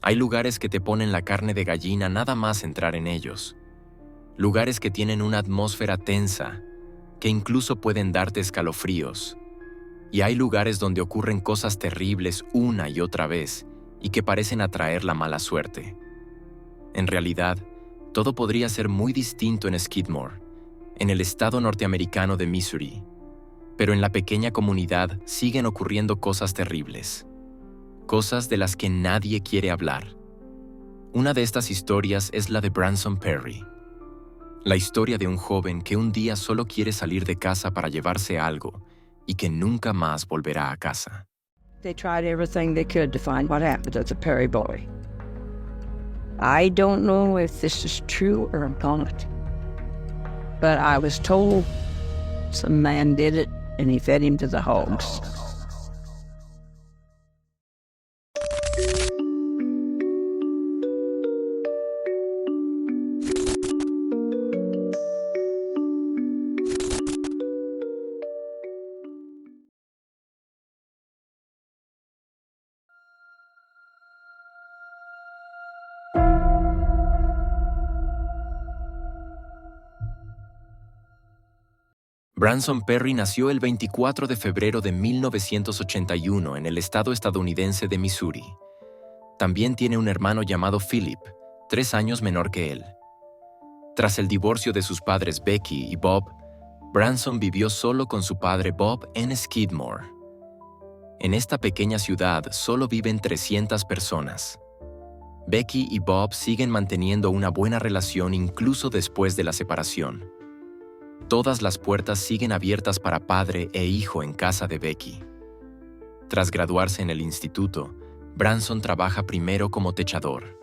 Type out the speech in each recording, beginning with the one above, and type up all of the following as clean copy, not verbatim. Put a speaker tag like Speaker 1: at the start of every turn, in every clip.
Speaker 1: Hay lugares que te ponen la carne de gallina nada más entrar en ellos. Lugares que tienen una atmósfera tensa, que incluso pueden darte escalofríos. Y hay lugares donde ocurren cosas terribles una y otra vez y que parecen atraer la mala suerte. En realidad, todo podría ser muy distinto en Skidmore, en el estado norteamericano de Missouri. Pero en la pequeña comunidad siguen ocurriendo cosas terribles. Cosas de las que nadie quiere hablar. Una de estas historias es la de Branson Perry. La historia de un joven que un día solo quiere salir de casa para llevarse algo y que nunca más volverá a casa.
Speaker 2: They tried everything they could to find what happened to the Perry boy. I don't know if this is true or not, but I was told some man did it and he fed him to the hogs.
Speaker 1: Branson Perry nació el 24 de febrero de 1981 en el estado estadounidense de Missouri. También tiene un hermano llamado Philip, 3 años menor que él. Tras el divorcio de sus padres Becky y Bob, Branson vivió solo con su padre Bob en Skidmore. En esta pequeña ciudad solo viven 300 personas. Becky y Bob siguen manteniendo una buena relación incluso después de la separación. Todas las puertas siguen abiertas para padre e hijo en casa de Becky. Tras graduarse en el instituto, Branson trabaja primero como techador.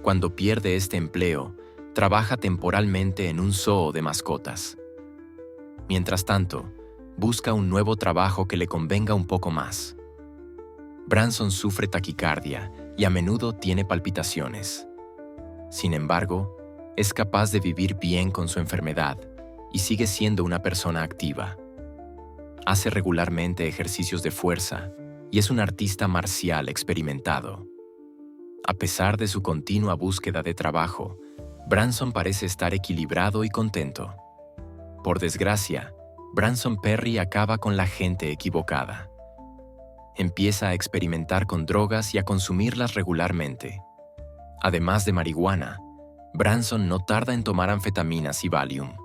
Speaker 1: Cuando pierde este empleo, trabaja temporalmente en un zoo de mascotas. Mientras tanto, busca un nuevo trabajo que le convenga un poco más. Branson sufre taquicardia y a menudo tiene palpitaciones. Sin embargo, es capaz de vivir bien con su enfermedad y sigue siendo una persona activa. Hace regularmente ejercicios de fuerza y es un artista marcial experimentado. A pesar de su continua búsqueda de trabajo, Branson parece estar equilibrado y contento. Por desgracia, Branson Perry acaba con la gente equivocada. Empieza a experimentar con drogas y a consumirlas regularmente. Además de marihuana, Branson no tarda en tomar anfetaminas y Valium.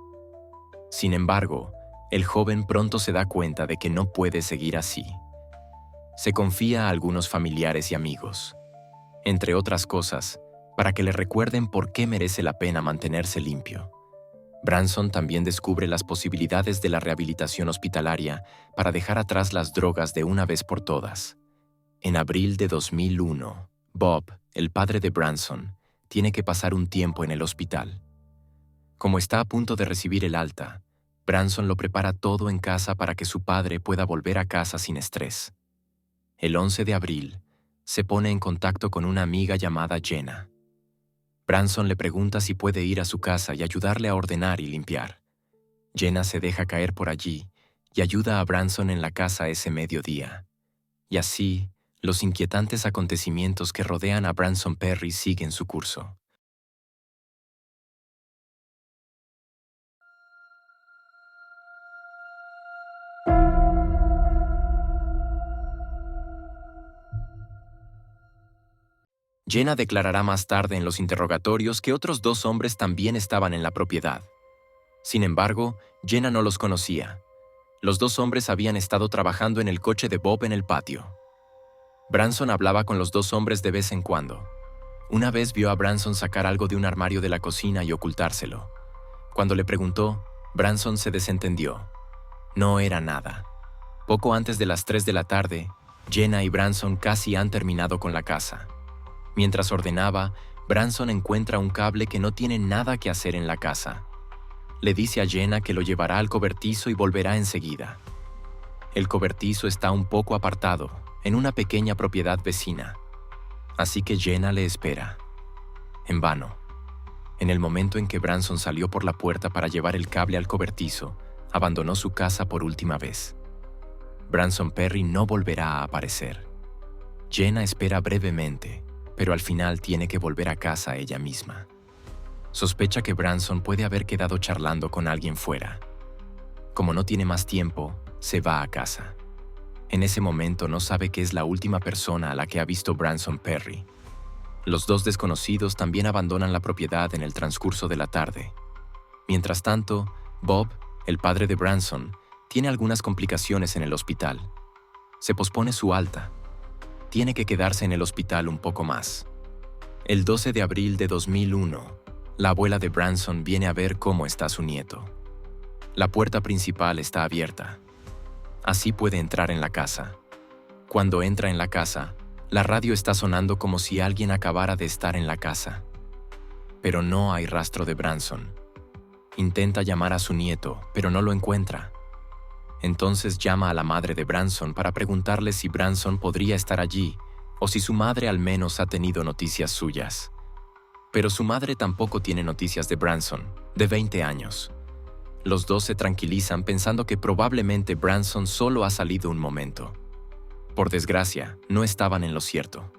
Speaker 1: Sin embargo, el joven pronto se da cuenta de que no puede seguir así. Se confía a algunos familiares y amigos, entre otras cosas, para que le recuerden por qué merece la pena mantenerse limpio. Branson también descubre las posibilidades de la rehabilitación hospitalaria para dejar atrás las drogas de una vez por todas. En abril de 2001, Bob, el padre de Branson, tiene que pasar un tiempo en el hospital. Como está a punto de recibir el alta, Branson lo prepara todo en casa para que su padre pueda volver a casa sin estrés. El 11 de abril, se pone en contacto con una amiga llamada Jenna. Branson le pregunta si puede ir a su casa y ayudarle a ordenar y limpiar. Jenna se deja caer por allí y ayuda a Branson en la casa ese mediodía. Y así, los inquietantes acontecimientos que rodean a Branson Perry siguen su curso. Jenna declarará más tarde en los interrogatorios que otros 2 hombres también estaban en la propiedad. Sin embargo, Jenna no los conocía. Los 2 hombres habían estado trabajando en el coche de Bob en el patio. Branson hablaba con los 2 hombres de vez en cuando. Una vez vio a Branson sacar algo de un armario de la cocina y ocultárselo. Cuando le preguntó, Branson se desentendió. No era nada. Poco antes de las 3 de la tarde, Jenna y Branson casi han terminado con la casa. Mientras ordenaba, Branson encuentra un cable que no tiene nada que hacer en la casa. Le dice a Jenna que lo llevará al cobertizo y volverá enseguida. El cobertizo está un poco apartado, en una pequeña propiedad vecina. Así que Jenna le espera. En vano. En el momento en que Branson salió por la puerta para llevar el cable al cobertizo, abandonó su casa por última vez. Branson Perry no volverá a aparecer. Jenna espera brevemente, pero al final tiene que volver a casa ella misma. Sospecha que Branson puede haber quedado charlando con alguien fuera. Como no tiene más tiempo, se va a casa. En ese momento no sabe que es la última persona a la que ha visto Branson Perry. Los dos desconocidos también abandonan la propiedad en el transcurso de la tarde. Mientras tanto, Bob, el padre de Branson, tiene algunas complicaciones en el hospital. Se pospone su alta. Tiene que quedarse en el hospital un poco más. El 12 de abril de 2001, la abuela de Branson viene a ver cómo está su nieto. La puerta principal está abierta. Así puede entrar en la casa. Cuando entra en la casa, la radio está sonando como si alguien acabara de estar en la casa. Pero no hay rastro de Branson. Intenta llamar a su nieto, pero no lo encuentra. Entonces llama a la madre de Branson para preguntarle si Branson podría estar allí o si su madre al menos ha tenido noticias suyas. Pero su madre tampoco tiene noticias de Branson, de 20 años. Los dos se tranquilizan pensando que probablemente Branson solo ha salido un momento. Por desgracia, no estaban en lo cierto.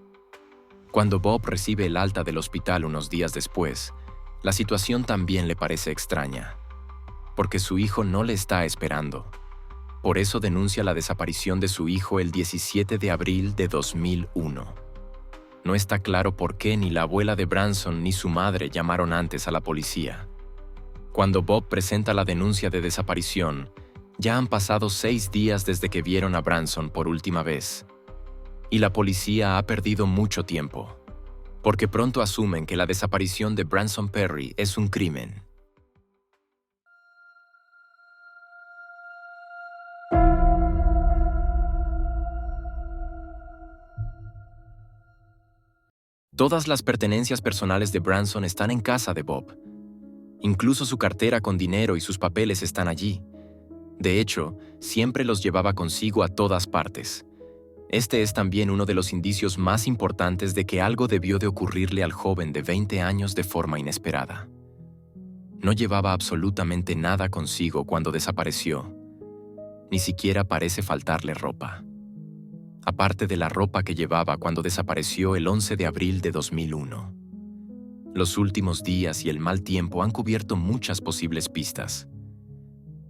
Speaker 1: Cuando Bob recibe el alta del hospital unos días después, la situación también le parece extraña, porque su hijo no le está esperando. Por eso denuncia la desaparición de su hijo el 17 de abril de 2001. No está claro por qué ni la abuela de Branson ni su madre llamaron antes a la policía. Cuando Bob presenta la denuncia de desaparición, ya han pasado 6 días desde que vieron a Branson por última vez. Y la policía ha perdido mucho tiempo, porque pronto asumen que la desaparición de Branson Perry es un crimen. Todas las pertenencias personales de Branson están en casa de Bob. Incluso su cartera con dinero y sus papeles están allí. De hecho, siempre los llevaba consigo a todas partes. Este es también uno de los indicios más importantes de que algo debió de ocurrirle al joven de 20 años de forma inesperada. No llevaba absolutamente nada consigo cuando desapareció. Ni siquiera parece faltarle ropa. Aparte de la ropa que llevaba cuando desapareció el 11 de abril de 2001. Los últimos días y el mal tiempo han cubierto muchas posibles pistas.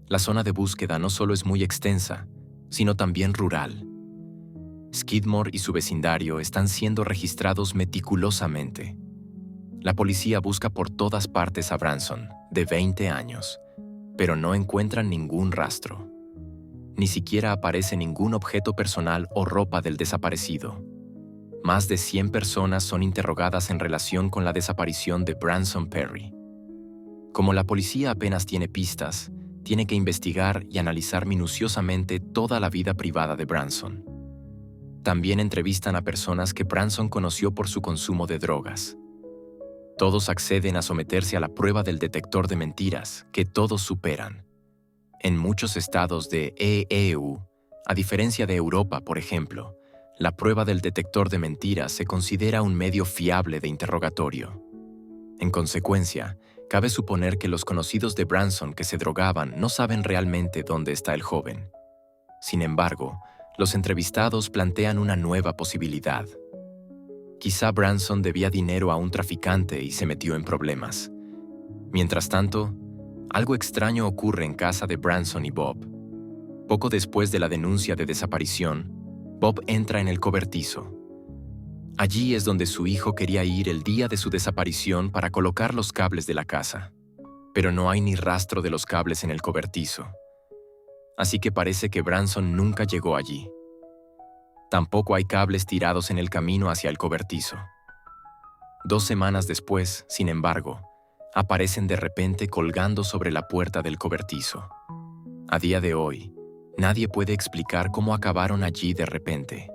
Speaker 1: La zona de búsqueda no solo es muy extensa, sino también rural. Skidmore y su vecindario están siendo registrados meticulosamente. La policía busca por todas partes a Branson, de 20 años, pero no encuentran ningún rastro. Ni siquiera aparece ningún objeto personal o ropa del desaparecido. Más de 100 personas son interrogadas en relación con la desaparición de Branson Perry. Como la policía apenas tiene pistas, tiene que investigar y analizar minuciosamente toda la vida privada de Branson. También entrevistan a personas que Branson conoció por su consumo de drogas. Todos acceden a someterse a la prueba del detector de mentiras, que todos superan. En muchos estados de EU, a diferencia de Europa, por ejemplo, la prueba del detector de mentiras se considera un medio fiable de interrogatorio. En consecuencia, cabe suponer que los conocidos de Branson que se drogaban no saben realmente dónde está el joven. Sin embargo, los entrevistados plantean una nueva posibilidad. Quizá Branson debía dinero a un traficante y se metió en problemas. Mientras tanto, algo extraño ocurre en casa de Branson y Bob. Poco después de la denuncia de desaparición, Bob entra en el cobertizo. Allí es donde su hijo quería ir el día de su desaparición para colocar los cables de la casa. Pero no hay ni rastro de los cables en el cobertizo. Así que parece que Branson nunca llegó allí. Tampoco hay cables tirados en el camino hacia el cobertizo. 2 semanas después, sin embargo, aparecen de repente colgando sobre la puerta del cobertizo. A día de hoy, nadie puede explicar cómo acabaron allí de repente.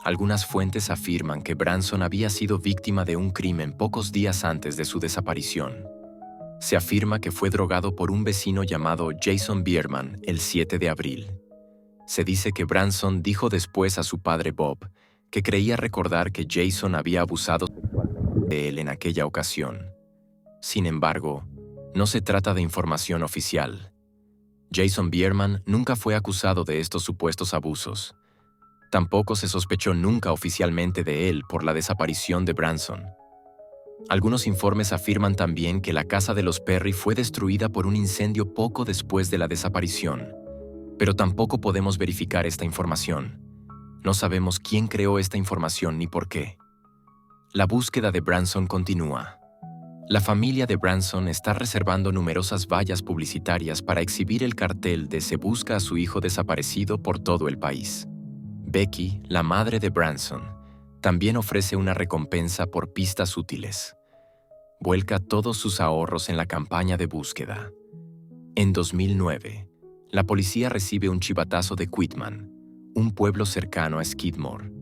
Speaker 1: Algunas fuentes afirman que Branson había sido víctima de un crimen pocos días antes de su desaparición. Se afirma que fue drogado por un vecino llamado Jason Bierman el 7 de abril. Se dice que Branson dijo después a su padre Bob que creía recordar que Jason había abusado de él en aquella ocasión. Sin embargo, no se trata de información oficial. Jason Bierman nunca fue acusado de estos supuestos abusos. Tampoco se sospechó nunca oficialmente de él por la desaparición de Branson. Algunos informes afirman también que la casa de los Perry fue destruida por un incendio poco después de la desaparición, pero tampoco podemos verificar esta información. No sabemos quién creó esta información ni por qué. La búsqueda de Branson continúa. La familia de Branson está reservando numerosas vallas publicitarias para exhibir el cartel de "Se busca a su hijo desaparecido" por todo el país. Becky, la madre de Branson, también ofrece una recompensa por pistas útiles. Vuelca todos sus ahorros en la campaña de búsqueda. En 2009, la policía recibe un chivatazo de Quitman, un pueblo cercano a Skidmore.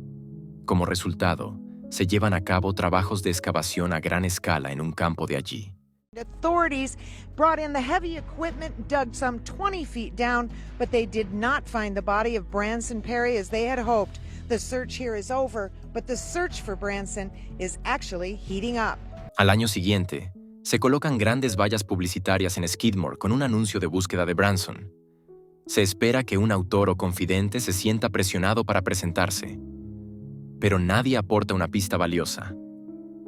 Speaker 1: Como resultado, se llevan a cabo trabajos de excavación a gran escala en un campo de allí.
Speaker 3: Authorities brought in the heavy equipment, dug some 20 feet down, but they did not find the body of Branson Perry as they had hoped. The search here is over, but the search for Branson is actually heating up.
Speaker 1: Al año siguiente, se colocan grandes vallas publicitarias en Skidmore con un anuncio de búsqueda de Branson. Se espera que un autor o confidente se sienta presionado para presentarse, pero nadie aporta una pista valiosa.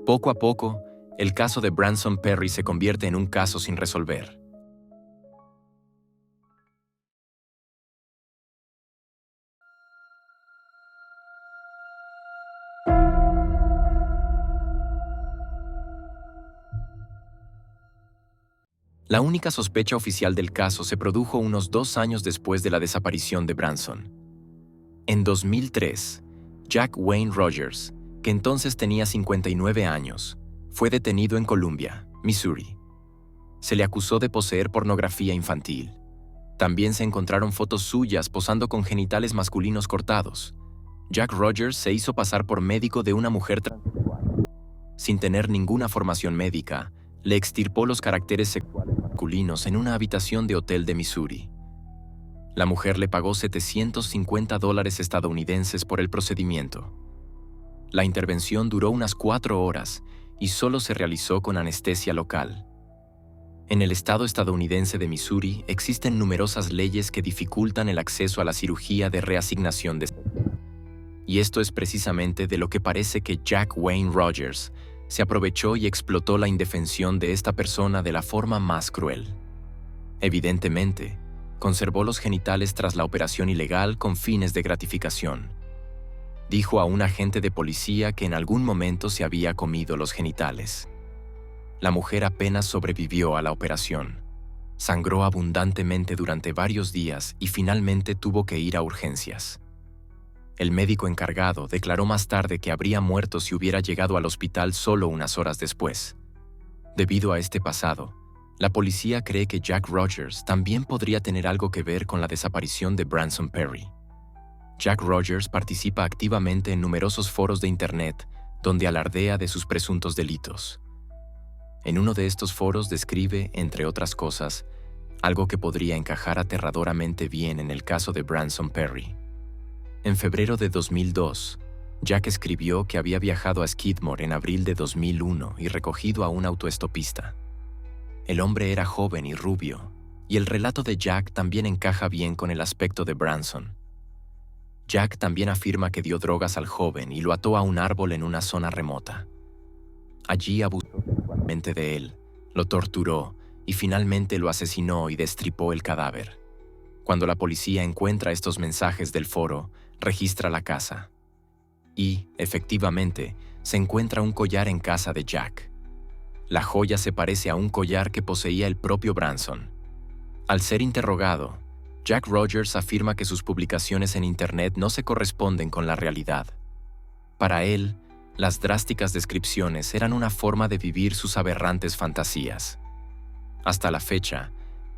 Speaker 1: Poco a poco, el caso de Branson Perry se convierte en un caso sin resolver. La única sospecha oficial del caso se produjo unos 2 años después de la desaparición de Branson. En 2003, Jack Wayne Rogers, que entonces tenía 59 años, fue detenido en Columbia, Missouri. Se le acusó de poseer pornografía infantil. También se encontraron fotos suyas posando con genitales masculinos cortados. Jack Rogers se hizo pasar por médico de una mujer transexual. Sin tener ninguna formación médica, le extirpó los caracteres sexuales masculinos en una habitación de hotel de Missouri. La mujer le pagó $750 estadounidenses por el procedimiento. La intervención duró unas 4 horas y solo se realizó con anestesia local. En el estado estadounidense de Missouri existen numerosas leyes que dificultan el acceso a la cirugía de reasignación de sexo. Y esto es precisamente de lo que parece que Jack Wayne Rogers se aprovechó y explotó la indefensión de esta persona de la forma más cruel. Evidentemente, conservó los genitales tras la operación ilegal con fines de gratificación. Dijo a un agente de policía que en algún momento se había comido los genitales. La mujer apenas sobrevivió a la operación. Sangró abundantemente durante varios días y finalmente tuvo que ir a urgencias. El médico encargado declaró más tarde que habría muerto si hubiera llegado al hospital solo unas horas después. Debido a este pasado, la policía cree que Jack Rogers también podría tener algo que ver con la desaparición de Branson Perry. Jack Rogers participa activamente en numerosos foros de Internet donde alardea de sus presuntos delitos. En uno de estos foros describe, entre otras cosas, algo que podría encajar aterradoramente bien en el caso de Branson Perry. En febrero de 2002, Jack escribió que había viajado a Skidmore en abril de 2001 y recogido a un autoestopista. El hombre era joven y rubio, y el relato de Jack también encaja bien con el aspecto de Branson. Jack también afirma que dio drogas al joven y lo ató a un árbol en una zona remota. Allí abusó sexualmente de él, lo torturó y finalmente lo asesinó y destripó el cadáver. Cuando la policía encuentra estos mensajes del foro, registra la casa. Y, efectivamente, se encuentra un collar en casa de Jack. La joya se parece a un collar que poseía el propio Branson. Al ser interrogado, Jack Rogers afirma que sus publicaciones en Internet no se corresponden con la realidad. Para él, las drásticas descripciones eran una forma de vivir sus aberrantes fantasías. Hasta la fecha,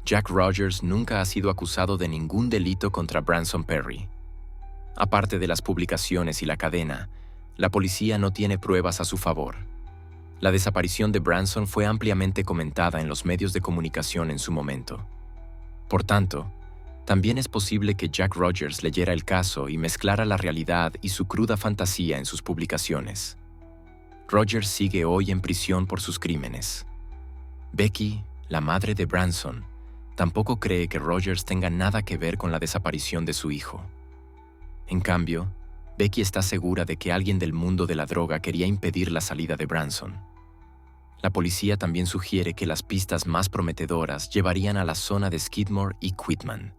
Speaker 1: Jack Rogers nunca ha sido acusado de ningún delito contra Branson Perry. Aparte de las publicaciones y la cadena, la policía no tiene pruebas a su favor. La desaparición de Branson fue ampliamente comentada en los medios de comunicación en su momento. Por tanto, también es posible que Jack Rogers leyera el caso y mezclara la realidad y su cruda fantasía en sus publicaciones. Rogers sigue hoy en prisión por sus crímenes. Becky, la madre de Branson, tampoco cree que Rogers tenga nada que ver con la desaparición de su hijo. En cambio, Becky está segura de que alguien del mundo de la droga quería impedir la salida de Branson. La policía también sugiere que las pistas más prometedoras llevarían a la zona de Skidmore y Quitman,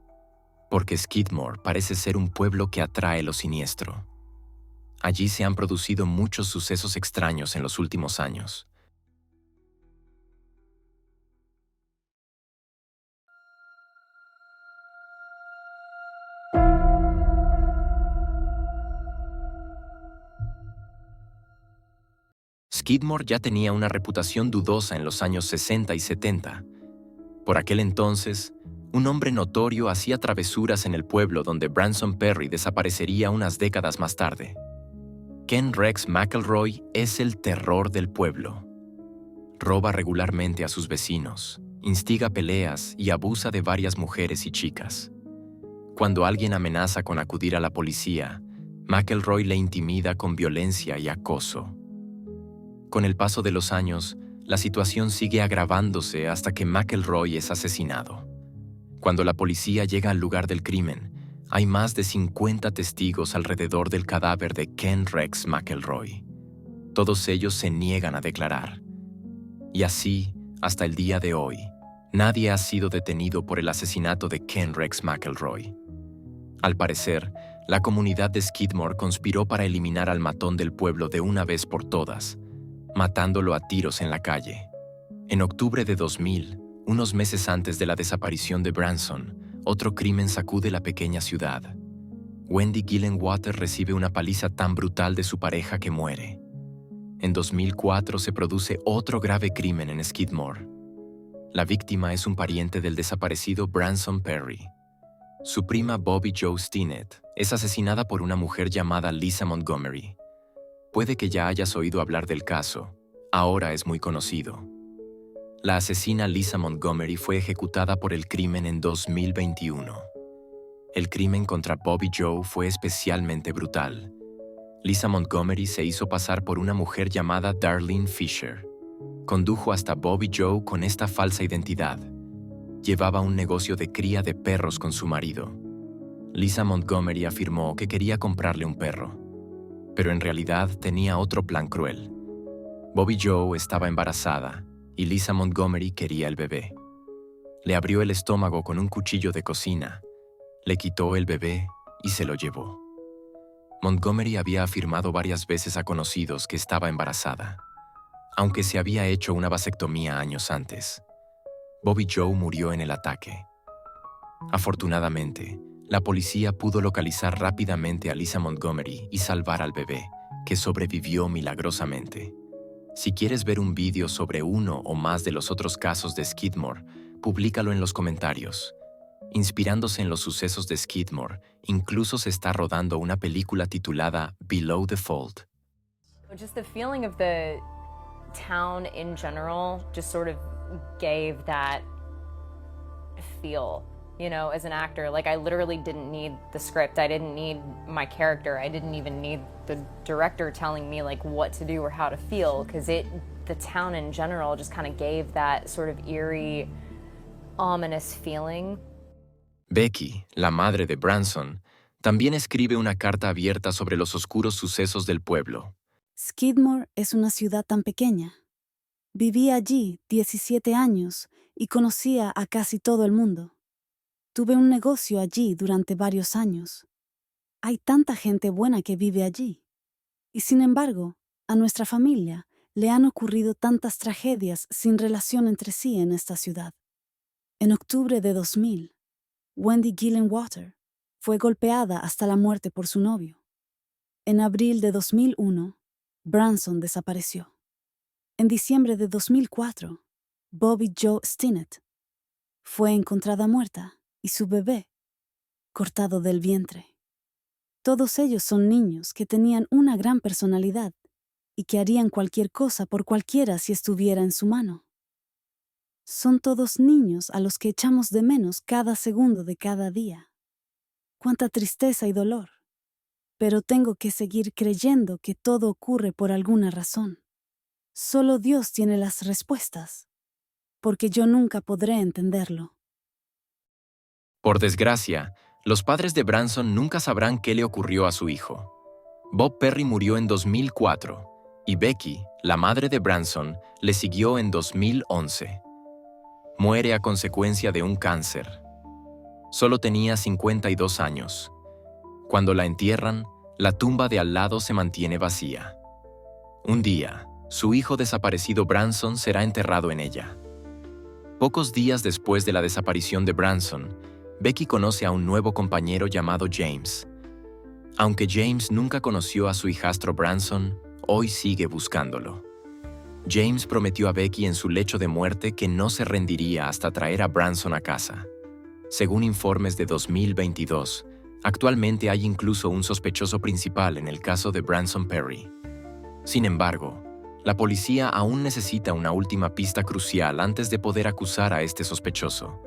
Speaker 1: porque Skidmore parece ser un pueblo que atrae lo siniestro. Allí se han producido muchos sucesos extraños en los últimos años. Skidmore ya tenía una reputación dudosa en los años 60 y 70. Por aquel entonces, un hombre notorio hacía travesuras en el pueblo donde Branson Perry desaparecería unas décadas más tarde. Ken Rex McElroy es el terror del pueblo. Roba regularmente a sus vecinos, instiga peleas y abusa de varias mujeres y chicas. Cuando alguien amenaza con acudir a la policía, McElroy le intimida con violencia y acoso. Con el paso de los años, la situación sigue agravándose hasta que McElroy es asesinado. Cuando la policía llega al lugar del crimen, hay más de 50 testigos alrededor del cadáver de Ken Rex McElroy. Todos ellos se niegan a declarar. Y así, hasta el día de hoy, nadie ha sido detenido por el asesinato de Ken Rex McElroy. Al parecer, la comunidad de Skidmore conspiró para eliminar al matón del pueblo de una vez por todas, matándolo a tiros en la calle. En octubre de 2000, unos meses antes de la desaparición de Branson, otro crimen sacude la pequeña ciudad. Wendy Gillenwater recibe una paliza tan brutal de su pareja que muere. En 2004 se produce otro grave crimen en Skidmore. La víctima es un pariente del desaparecido Branson Perry. Su prima Bobby Jo Stinnett es asesinada por una mujer llamada Lisa Montgomery. Puede que ya hayas oído hablar del caso. Ahora es muy conocido. La asesina Lisa Montgomery fue ejecutada por el crimen en 2021. El crimen contra Bobby Jo fue especialmente brutal. Lisa Montgomery se hizo pasar por una mujer llamada Darlene Fisher. Condujo hasta Bobby Jo con esta falsa identidad. Llevaba un negocio de cría de perros con su marido. Lisa Montgomery afirmó que quería comprarle un perro, pero en realidad tenía otro plan cruel. Bobby Jo estaba embarazada y Lisa Montgomery quería el bebé. Le abrió el estómago con un cuchillo de cocina, le quitó el bebé y se lo llevó. Montgomery había afirmado varias veces a conocidos que estaba embarazada, aunque se había hecho una vasectomía años antes. Bobby Jo murió en el ataque. Afortunadamente, la policía pudo localizar rápidamente a Lisa Montgomery y salvar al bebé, que sobrevivió milagrosamente. Si quieres ver un vídeo sobre uno o más de los otros casos de Skidmore, públicalo en los comentarios. Inspirándose en los sucesos de Skidmore, incluso se está rodando una película titulada Below the Fold.
Speaker 4: Just the feeling of the town in general just sort of gave that feel. You know, as an actor, like I literally didn't need the script. I didn't need my character. I didn't even need the director telling me like what to do or how to feel, because the town in general just kind of gave that sort of eerie, ominous feeling.
Speaker 1: Becky, la madre de Branson, también escribe una carta abierta sobre los oscuros sucesos del pueblo.
Speaker 5: Skidmore es una ciudad tan pequeña. Viví allí 17 años y conocía a casi todo el mundo. Tuve un negocio allí durante varios años. Hay tanta gente buena que vive allí. Y sin embargo, a nuestra familia le han ocurrido tantas tragedias sin relación entre sí en esta ciudad. En octubre de 2000, Wendy Gillenwater fue golpeada hasta la muerte por su novio. En abril de 2001, Branson desapareció. En diciembre de 2004, Bobby Jo Stinnett fue encontrada muerta y su bebé cortado del vientre. Todos ellos son niños que tenían una gran personalidad y que harían cualquier cosa por cualquiera si estuviera en su mano. Son todos niños a los que echamos de menos cada segundo de cada día. Cuánta tristeza y dolor. Pero tengo que seguir creyendo que todo ocurre por alguna razón. Solo Dios tiene las respuestas, porque yo nunca podré entenderlo.
Speaker 1: Por desgracia, los padres de Branson nunca sabrán qué le ocurrió a su hijo. Bob Perry murió en 2004 y Becky, la madre de Branson, le siguió en 2011. Muere a consecuencia de un cáncer. Solo tenía 52 años. Cuando la entierran, la tumba de al lado se mantiene vacía. Un día, su hijo desaparecido Branson será enterrado en ella. Pocos días después de la desaparición de Branson, Becky conoce a un nuevo compañero llamado James. Aunque James nunca conoció a su hijastro Branson, hoy sigue buscándolo. James prometió a Becky en su lecho de muerte que no se rendiría hasta traer a Branson a casa. Según informes de 2022, actualmente hay incluso un sospechoso principal en el caso de Branson Perry. Sin embargo, la policía aún necesita una última pista crucial antes de poder acusar a este sospechoso.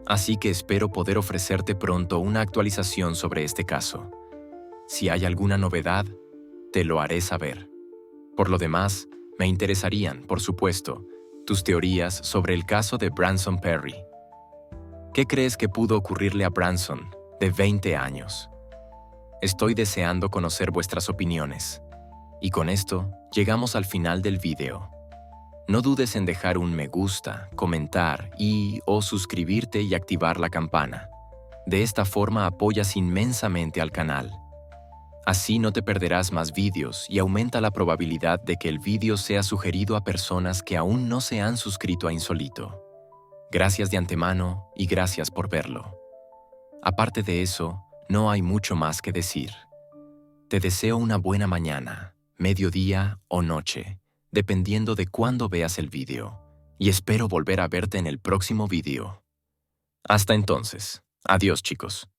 Speaker 1: Así que espero poder ofrecerte pronto una actualización sobre este caso. Si hay alguna novedad, te lo haré saber. Por lo demás, me interesarían, por supuesto, tus teorías sobre el caso de Branson Perry. ¿Qué crees que pudo ocurrirle a Branson, de 20 años? Estoy deseando conocer vuestras opiniones. Y con esto, llegamos al final del video. No dudes en dejar un me gusta, comentar o suscribirte y activar la campana. De esta forma apoyas inmensamente al canal. Así no te perderás más vídeos y aumenta la probabilidad de que el vídeo sea sugerido a personas que aún no se han suscrito a Insólito. Gracias de antemano y gracias por verlo. Aparte de eso, no hay mucho más que decir. Te deseo una buena mañana, mediodía o noche, dependiendo de cuándo veas el vídeo, y espero volver a verte en el próximo vídeo. Hasta entonces. Adiós, chicos.